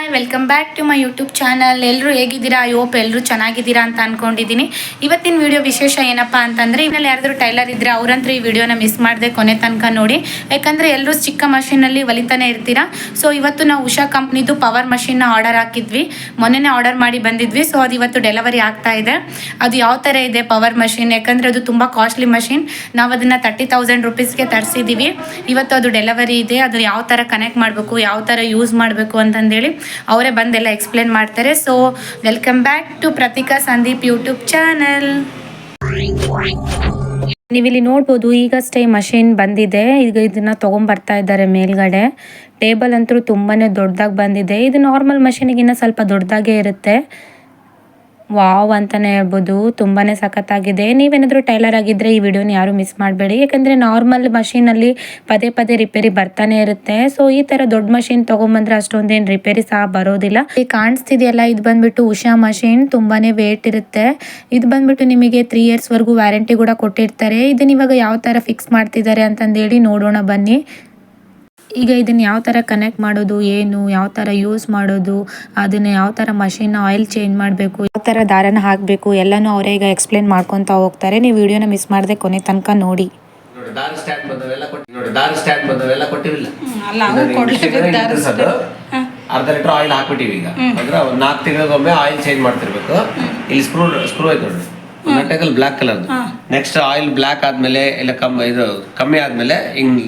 Hi welcome back to my YouTube channel. ಎಲ್ಲರೂ ಹೇಗಿದ್ದೀರಾ? I hope ಎಲ್ಲರೂ ಚೆನ್ನಾಗಿದ್ದೀರಾ ಅಂತ ಅಂದ್ಕೊಂಡಿದ್ದೀನಿ. ಇವತ್ತಿನ ವಿಡಿಯೋ ವಿಶೇಷ ಏನಪ್ಪ ಅಂತಂದರೆ, ಇನ್ಮೇಲೆ ಯಾರಾದರೂ ಟೈಲರ್ ಇದ್ದರೆ ಅವರಂತೂ ಈ ವಿಡಿಯೋನ ಮಿಸ್ ಮಾಡದೆ ಕೊನೆ ತನಕ ನೋಡಿ. ಯಾಕಂದರೆ ಎಲ್ಲರೂ ಚಿಕ್ಕ ಮಷೀನಲ್ಲಿ ಹೊಲಿತಾನೆ ಇರ್ತೀರಾ. ಸೊ ಇವತ್ತು ನಾವು ಉಷಾ ಕಂಪ್ನಿದು ಪವರ್ ಮಷೀನ್ನ ಆರ್ಡರ್ ಹಾಕಿದ್ವಿ. ಮೊನ್ನೆನೇ ಆರ್ಡರ್ ಮಾಡಿ ಬಂದಿದ್ವಿ. ಸೊ ಅದು ಇವತ್ತು ಡೆಲಿವರಿ ಆಗ್ತಾ ಇದೆ. ಅದು ಯಾವ ಥರ ಇದೆ ಪವರ್ ಮಷೀನ್, ಯಾಕಂದರೆ ಅದು ತುಂಬ ಕಾಸ್ಟ್ಲಿ ಮಷೀನ್. ನಾವು ಅದನ್ನು 30,000 ರುಪೀಸ್ಗೆ ತರಿಸಿದ್ದೀವಿ. ಇವತ್ತು ಅದು ಡೆಲಿವರಿ ಇದೆ. ಅದು ಯಾವ ಥರ ಕನೆಕ್ಟ್ ಮಾಡಬೇಕು, ಯಾವ ಥರ ಯೂಸ್ ಮಾಡಬೇಕು ಅಂತಂದೇಳಿ ಅವರೇ ಬಂದೆಲ್ಲ ಎಕ್ಸ್ಪ್ಲೇನ್ ಮಾಡ್ತಾರೆ. So welcome back to Prateeka Sandeep YouTube channel. ನೀವಿಲ್ಲಿ ನೋಡ್ಬೋದು, ಈಗಷ್ಟೇ ಮಷೀನ್ ಬಂದಿದೆ. ಈಗ ಇದನ್ನ ತೊಗೊಂಬರ್ತಾ ಇದ್ದಾರೆ ಮೇಲ್ಗಡೆ. ಟೇಬಲ್ ಅಂತೂ ತುಂಬಾ ದೊಡ್ಡದಾಗಿ ಬಂದಿದೆ. ಇದು ನಾರ್ಮಲ್ ಮಷೀನಿಗಿನ್ನ ಸ್ವಲ್ಪ ದೊಡ್ಡದಾಗೇ ಇರುತ್ತೆ. ವಾವ್ ಅಂತಲೇ ಹೇಳ್ಬೋದು, ತುಂಬಾ ಸಖತ್ತಾಗಿದೆ. ನೀವೇನಾದರೂ ಟೈಲರ್ ಆಗಿದ್ದರೆ ಈ ವಿಡಿಯೋನ ಯಾರು ಮಿಸ್ ಮಾಡಬೇಡಿ. ಯಾಕಂದರೆ ನಾರ್ಮಲ್ ಮಷೀನಲ್ಲಿ ಪದೇ ಪದೇ ರಿಪೇರಿ ಬರ್ತಾನೆ ಇರುತ್ತೆ. ಸೊ ಈ ಥರ ದೊಡ್ಡ ಮಷೀನ್ ತೊಗೊಂಬಂದ್ರೆ ಅಷ್ಟೊಂದೇನು ರಿಪೇರಿ ಸಹ ಬರೋದಿಲ್ಲ. ಈಗ ಕಾಣಿಸ್ತಿದೆಯಲ್ಲ, ಇದು ಬಂದ್ಬಿಟ್ಟು ಉಷಾ ಮಷೀನ್. ತುಂಬಾ ವೇಟ್ ಇರುತ್ತೆ. ಇದು ಬಂದ್ಬಿಟ್ಟು ನಿಮಗೆ 3 ಇಯರ್ಸ್ವರೆಗೂ ವ್ಯಾರಂಟಿ ಕೂಡ ಕೊಟ್ಟಿರ್ತಾರೆ. ಇದನ್ನ ಇವಾಗ ಯಾವ ಥರ ಫಿಕ್ಸ್ ಮಾಡ್ತಿದ್ದಾರೆ ಅಂತಂದೇಳಿ ನೋಡೋಣ ಬನ್ನಿ. ಈಗ ಇದನ್ನು ಯಾವ ಥರ ಕನೆಕ್ಟ್ ಮಾಡೋದು, ಏನು ಯಾವ ಥರ ಯೂಸ್ ಮಾಡೋದು, ಅದನ್ನು ಯಾವ ಥರ ಮಷೀನ್ ಆಯಿಲ್ ಚೇಂಜ್ ಮಾಡಬೇಕು, ಯಾವ ಥರ ದಾರನ ಹಾಕಬೇಕು ಎಲ್ಲನೂ ಅವರೇ ಈಗ ಎಕ್ಸ್ಪ್ಲೇನ್ ಮಾಡ್ಕೊತಾ ಹೋಗ್ತಾರೆ. ನೀವು ವಿಡಿಯೋನ ಮಿಸ್ ಮಾಡದೆ ಕೊನೆ ತನಕ ನೋಡಿ. ದಾರ ಸ್ಟ್ಯಾಂಡ್ ಬಂದವೆಲ್ಲ ಕೊಟ್ಟಿವಿಲ್ಲ. ಅರ್ಧ ಲೀಟರ್ ಆಯಿಲ್ ಹಾಕ್ಬಿಟ್ಟಿವಿ. ಈಗ ಅಂದ್ರೆ 4 ತಿಂಗಳಿಗೊಮ್ಮೆ ಆಯಿಲ್ ಚೇಂಜ್ ಮಾಡ್ತಿರ್ಬೇಕು. ಇಲ್ಲಿ ಸ್ಕ್ರೂ ಐತೆ ನೋಡಿ, ನಟ್ಟೆಕಲ್ black colour. Next oil black ಆದ್ಮೇಲೆ ಇಲ್ಲ ಕಮ್ಮಿ ಆದ್ಮೇಲೆ ಹಿಂಗ್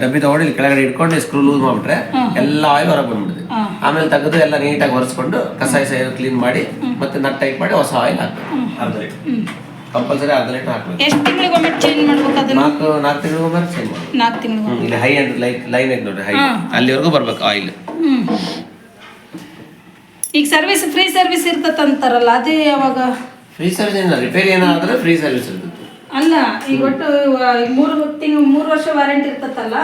ಡಬ್ಬಿ ತಗೊಂಡು ಇಲ್ಲಿ ಕೆಳಗಡೆ ಇಟ್ಕೊಂಡು ಸ್ಕ್ರೂ ಲೂಸ್ ಮಾಡ್ಬಿಟ್ರೆ ಎಲ್ಲ ಆಯಿಲ್ ಹೊರಗೆ ಬಂದ್ಬಿಡುತ್ತೆ. ಆಮೇಲೆ ತೆಗೆದು ಎಲ್ಲ ನೀಟಾಗಿ ಒರೆಸ್ಕೊಂಡು ಕಸಾಯ ಕ್ಲೀನ್ ಮಾಡಿ ಮತ್ತೆ ನಟ್ ಟೈಟ್ ಮಾಡಿ ಹೊಸ ಆಯಿಲ್ ಹಾಕ್ಬೇಕು. ಅರ್ಧ ಲೀಟರ್ ಕಂಪಲ್ಸರಿ ಅರ್ಧ ಲೀಟರ್ ಹಾಕ್ಬೇಕು. ಎಷ್ಟು ತಿಂಗಳಿಗೊಮ್ಮೆ ಚೇಂಜ್ ಮಾಡ್ಬೇಕು ಅದನ್ನ? 4 ತಿಂಗಳಿಗೊಮ್ಮೆ ಚೇಂಜ್ ಮಾಡ್ಬೇಕು. 4 ತಿಂಗಳಿಗೊಮ್ಮೆ. ಇಲ್ಲಿ ಹೈ ಅಂಡ್ ಲೈನ್ ಐತೆ ನೋಡಿ, ಹೈ ಅಲ್ಲಿವರೆಗೂ ಬರ್ಬೇಕು ಆಯಿಲ್. ಈಗ ಸರ್ವಿಸ್ ಫ್ರೀ ಸರ್ವಿಸ್ ಇರ್ತದಂತಾರಲ್ಲ, ಅದೇ ಯಾವಾಗ? ಫ್ರೀ ಸರ್ವಿಸ್ ಏನಿಲ್ಲ, ರಿಪೇರಿ ಏನಾದ್ರೆ ಫ್ರೀ ಸರ್ವಿಸ್ ಇರ್ತದೆ. ಅಲ್ಲ, ಈಗ ಒಟ್ಟು 3 ವರ್ಷ ವಾರಂಟಿ ಇರ್ತತ್ತಲ್ಲ,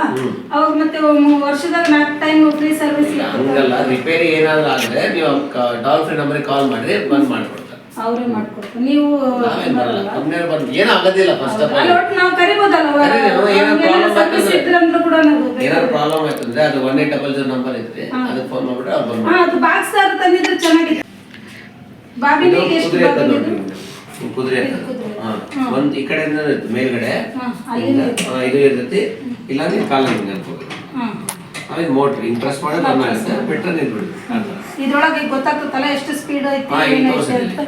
ಅವಾಗ ಮತ್ತೆ ವರ್ಷದಾಗ 4 ಟೈಮ್ ಫ್ರೀ ಸರ್ವಿಸ್. ಹಂಗಲ್ಲ, ರಿಪೇರಿ ಏನಾದ್ರು ಆದ್ರೆ ನೀವು ಟೋಲ್ ಫ್ರೀ ನಂಬರ್ಗೆ ಕಾಲ್ ಮಾಡಿ ಬಂದ್ ಮಾಡ್ಕೊಡ್ತಾರೆ. ಅವರೇ ಮಾಡ್ಕೊಡ್ತಾರೆ. ನೀವು ಏನು ಆಗೋದಿಲ್ಲ. ಫಸ್ಟ್ ಆಫ್ ಆಲ್ ನಾವು ಕರಿಬೋದಲ್ಲ, ಸರ್ವಿಸ್ ಇದ್ರಂದ್ರೂ ಕೂಡ ಏನಾದ್ರು ಪ್ರಾಬ್ಲಮ್ ಆಯ್ತು ಅಂದ್ರೆ ಅದು 1800 ನಂಬರ್ ಇದ್ರೆ ಅದಕ್ಕೆ ಫೋನ್ ಮಾಡ್ಬಿಟ್ರೆ ಅವ್ರು ಬಂದು ಅದು ಬಾಕ್ಸ್ ದಾರ ತಂದಿದ್ರೆ ಚೆನ್ನಾಗಿದೆ. ಬಾಬಿನಿಗೆ ಎಷ್ಟು ಕುದುರೆ ಒಂದ್ ಈ ಕಡೆ ಮೇಲ್ಗಡೆ ಇದು ಇರ್ತೈತಿ. ಇಲ್ಲ ನೀವು ಕಾಲ ಅನ್ಕೋಬೇಕು. ಆಮೇಲೆ ಮೋಟ್ರ್ ಹಿಂಗ್ ಪ್ರೆಸ್ ಮಾಡಿ ಬಂದ್ ಆಗುತ್ತೆ, ಬಿಟ್ರೆ ನಿಂತ್ಬಿಡುತ್ತೆ. ಇದ್ರೊಳಗೆ ಗೊತ್ತಾಗ್ತಲ್ಲ ಎಷ್ಟು ಸ್ಪೀಡ್ ಐತಿ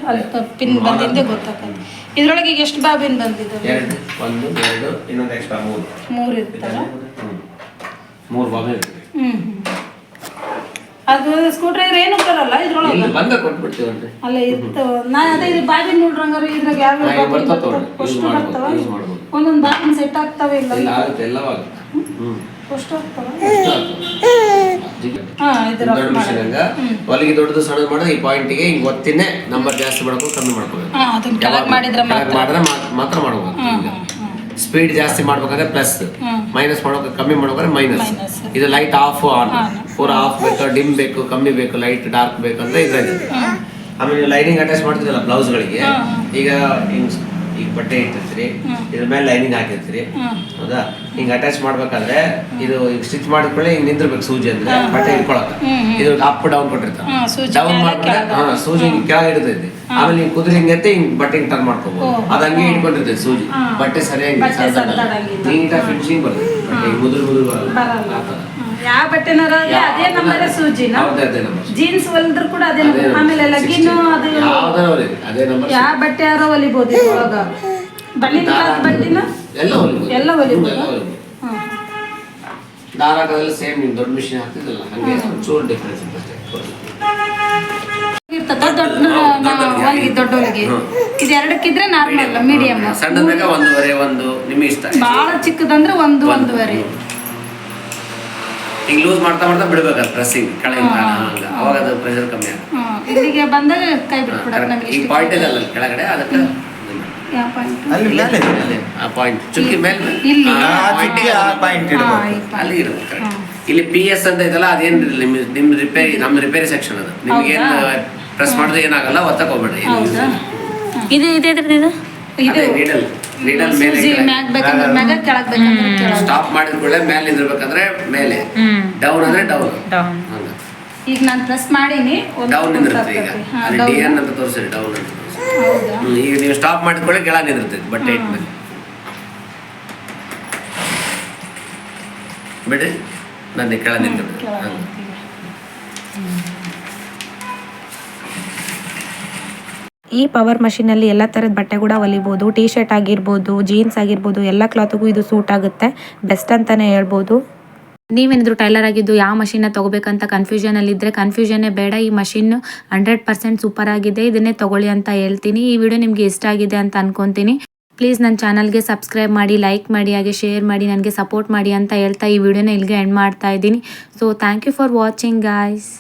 ಅಲ್ಲಿ ಪಿನ್ ಬಂದಿದ್ದೆ ಗೊತ್ತಾಗ್ತದೆ. ಇದ್ರೊಳಗೆ ಈಗ ಎಷ್ಟು ಬಾಬಿನ್ ಬಂದಿದೆ? 1 2 ಇನ್ನೊಂದು ಎಕ್ಸ್ಟ್ರಾ 3 ಇರ್ತಲ್ಲ. 3 ಬಾಬಿನ್ ಇರ್ತದೆ. ಅದು ಸ್ಕ್ರೂ ಡ್ರೈವರ್ ಏನು ಬರಲ್ಲ ಇದ್ರೊಳಗೆ, ಬಂದ ಕೊಟ್ಬಿಡ್ತೀವಿ. ಅಲ್ಲ ಇರ್ತವ. ನಾನು ಅದೇ ಇದು ಬಾಬಿನ್ ನೋಡ್ರಂಗಾರ ಇದ್ರಾಗ ಯಾವ ಬರ್ತಾವ ಒಂದೊಂದು ಬಾಬಿನ್ ಸೆಟ್ ಆಗ್ತಾವೆ. ಇಲ್ಲ ಆಗುತ್ತೆ, ಎಲ್ಲ ಆಗುತ್ತೆ. ಅಷ್ಟು ಆಗ್ತಾವ. ಹೊಲಿಗೆ ದೊಡ್ಡದು ಸಣ್ಣದು ಮಾಡೋದು ಈ ಪಾಯಿಂಟಿಗೆ ಹಿಂಗ್ ಒತ್ತಿನೇ ನಂಬರ್ ಜಾಸ್ತಿ ಮಾಡ್ಕೊಂಡು ಕಮ್ಮಿ ಮಾಡ್ಕೋಬೇಕು. ಮಾಡಿದ್ರೆ ಮಾತ್ರ ಮಾಡ್ಬೋದು. ಸ್ಪೀಡ್ ಜಾಸ್ತಿ ಮಾಡ್ಬೇಕಾದ್ರೆ ಪ್ಲಸ್, ಮೈನಸ್ ಮಾಡೋಕೆ ಕಮ್ಮಿ ಮಾಡ್ಬೇಕಾದ್ರೆ ಮೈನಸ್. ಇದು ಲೈಟ್ ಆಫ್ ಆನ್, ಪೂರಾ ಆಫ್ ಬೇಕು, ಡಿಮ್ ಬೇಕು, ಕಮ್ಮಿ ಬೇಕು, ಲೈಟ್ ಡಾರ್ಕ್ ಬೇಕಂದ್ರೆ ಇದ್ರಲ್ಲಿ. ಆಮೇಲೆ ನೀವು ಲೈನಿಂಗ್ ಅಟ್ಯಾಚ್ ಮಾಡ್ತಿರಲ್ಲ ಬ್ಲೌಸ್ಗಳಿಗೆ, ಈಗ ಈಗ ಬಟ್ಟೆ ಇಟ್ಟಿರ್ತೀರಿ, ಇದ್ರ ಮೇಲೆ ಲೈನಿಂಗ್ ಹಾಕಿರ್ತೀರಿ, ಹೌದಾ? ಹಿಂಗ್ ಅಟ್ಯಾಚ್ ಮಾಡ್ಬೇಕಾದ್ರೆ ಇದು ಈಗ ಸ್ಟಿಚ್ ಮಾಡಿದ್ಮೇಲೆ ಹಿಂಗ್ ನಿಂದಿರ್ಬೇಕು ಸೂಜಿ ಅಂದ್ರೆ ಬಟ್ಟೆ ಇಟ್ಕೊಳಕ. ಇದು ಅಪ್ ಡೌನ್ ಕೊಟ್ಟಿರ್ತಾರ. ಡೌನ್ ಮಾಡ್ಬಿಟ್ರೆ ಸೂಜಿ ಹಿಂಗ್ ಕೆಳಗೆ ಇಡ್ತೈತಿ. ಆಮೇಲೆ ಹಿಂಗ್ ಕುದುರೆ ಹಿಂಗತ್ತೆ ಹಿಂಗ್ ಬಟ್ಟೆ ಹಿಂಗ್ ಟರ್ನ್ ಮಾಡ್ಕೋಬಹುದು. ಅದ್ ಹಂಗೆ ಇಟ್ಕೊಂಡಿರ್ತೈತಿ ಸೂಜಿ. ಬಟ್ಟೆ ಸರಿಯಾಗಿ ನೀಟಾಗಿ ಫಿನಿಶಿಂಗ್ ಬರ್ತದೆ. ಬಟ್ಟೆ ಮುದುರು ಬರಲ್ಲ. ಯಾವ ಬಟ್ಟೆನಾರ ಅದೇ ನಂಬರ್ ಸೂಜಿನ, ಜೀನ್ಸ್ ಹೊಲಿದ್ರು ಕೂಡ ಅದೇ ನಂಬರ್. ಆಮೇಲೆ ಲಗಿನ್ನು ಅದು ಯಾವ ಬಟ್ಟೆ ಯಾರೋ ಹೊಲಿಬಹುದು. ಇವಾಗ ಬಣ್ಣಿನ ಬಟ್ಟೆನ ಎಲ್ಲ ಹೊಲಿಬಹುದು. ದಾರಾಗದಲ್ಲಿ ಸೇಮ್ ನೀವು ದೊಡ್ಡ ಮಿಷಿನ್ ಹಾಕ್ತಿದ್ದಲ್ಲ ಹಂಗೆ ಚೂರು ಡಿಫರೆನ್ಸ್ ಇರ್ತದ. ದೊಡ್ಡ ಹೊಲಿಗೆ ಇದು 2ಕ್ಕಿದ್ರೆ ನಾರ್ಮಲ್, ಮೀಡಿಯಂ. ಸಣ್ಣ ಬೇಕಾ 1.5 1 ನಿಮಗೆ ಇಷ್ಟ. ಬಹಳ ಚಿಕ್ಕದಂದ್ರೆ 1 1.5. ಈಗ ಲೂಸ್ ಮಾಡ್ತಾ ಬಿಡ್ಬೇಕಾದ್ರೆ ಪ್ರೆಸ್ಸಿಂಗ್ ಕೆಳಗೆ, ಅವಾಗ ಅದು ಪ್ರೆಷರ್ ಕಮ್ಮಿ ಆಗುತ್ತೆ. ಇಲ್ಲಿಗೆ ಬಂದಾಗ ಕೈ ಬಿಟ್ಬಿಡೋದು. ಈ ಪಾಯಿಂಟ್ ಇದೆ ಅಲ್ಲ ಕೆಳಗಡೆ, ಅದಕ್ಕೆ ಆ ಪಾಯಿಂಟ್ ಚುಕ್ಕಿ ಮೇಲೆ ಅಲ್ಲಿ ಇರುತ್ತೆ. ಇಲ್ಲಿ PS ಅಂತ ಇದೆಲ್ಲ ಅದೇನ್ ನಿಮ್ ರಿಪೇರಿ, ನಮ್ಮ ರಿಪೇರಿ ಸೆಕ್ಷನ್ ಅದು. ನಿಮ್ಗೆ ಏನ್ ಪ್ರೆಸ್ ಮಾಡಿದ್ರೆ ಏನಾಗಲ್ಲ, ಒತ್ತಕ್ ಹೋಗ್ಬೇಡ್ರಿ. ನೀಡಲ್ ಮೇಲೆ ಸ್ಟಾಪ್ ಮಾಡಿದ ಕೂಡಲೇ ಮೇಲೆ ನಿಂದಿರ್ಬೇಕಂದ್ರೆ ಮೇಲೆ, ಡೌನ್ ಅಂದ್ರೆ ಡೌನ್. ಈಗ ನಾನು ಪ್ರೆಸ್ ಮಾಡೀನಿ ಡೌನ್ ನಿಂದಿರುತ್ತೆ ಈಗ ಅಲ್ಲಿ ಡಿ ಎನ್ ಅಂತ ತೋರಿಸಿರಿ ಡೌನ್ ಅಂತ ಹೌದಾ ಈಗ ನೀವು ಸ್ಟಾಪ್ ಮಾಡಿಕೊಳ್ಳಿ ಕೆಳಗೆ ನಿಂದಿರ್ತೈತೆ ಬಟ್ಟೆ ಇಟ್ಮೇಲೆ ಬಿಡಿ ನಾನು ಕೆಳಗೆ ನಿಂತಿರ್ತೇನೆ ಈ ಪವರ್ ಮಷೀನಲ್ಲಿ ಎಲ್ಲ ಥರದ ಬಟ್ಟೆ ಕೂಡ ಹೊಲಿಬೋದು. ಟೀ ಶರ್ಟ್ ಆಗಿರ್ಬೋದು, ಜೀನ್ಸ್ ಆಗಿರ್ಬೋದು, ಎಲ್ಲ ಕ್ಲಾತ್ಗೂ ಇದು ಸೂಟ್ ಆಗುತ್ತೆ. ಬೆಸ್ಟ್ ಅಂತಲೇ ಹೇಳ್ಬೋದು. ನೀವೇನಾದರೂ ಟೈಲರ್ ಆಗಿದ್ದು ಯಾವ ಮಷೀನ್ನ ತೊಗೋಬೇಕಂತ ಕನ್ಫ್ಯೂಷನಲ್ಲಿದ್ದರೆ ಕನ್ಫ್ಯೂಷನ್ನೇ ಬೇಡ. ಈ ಮಷೀನ್ 100% ಸೂಪರ್ ಆಗಿದೆ. ಇದನ್ನೇ ತೊಗೊಳ್ಳಿ ಅಂತ ಹೇಳ್ತೀನಿ. ಈ ವಿಡಿಯೋ ನಿಮಗೆ ಇಷ್ಟ ಆಗಿದೆ ಅಂತ ಅನ್ಕೊತೀನಿ. ಪ್ಲೀಸ್ ನನ್ನ ಚಾನಲ್ಗೆ ಸಬ್ಸ್ಕ್ರೈಬ್ ಮಾಡಿ, ಲೈಕ್ ಮಾಡಿ, ಹಾಗೆ ಶೇರ್ ಮಾಡಿ, ನನಗೆ ಸಪೋರ್ಟ್ ಮಾಡಿ ಅಂತ ಹೇಳ್ತಾ ಈ ವಿಡಿಯೋನ ಇಲ್ಲಿಗೆ ಎಂಡ್ ಮಾಡ್ತಾ ಇದ್ದೀನಿ. So thank you for watching guys.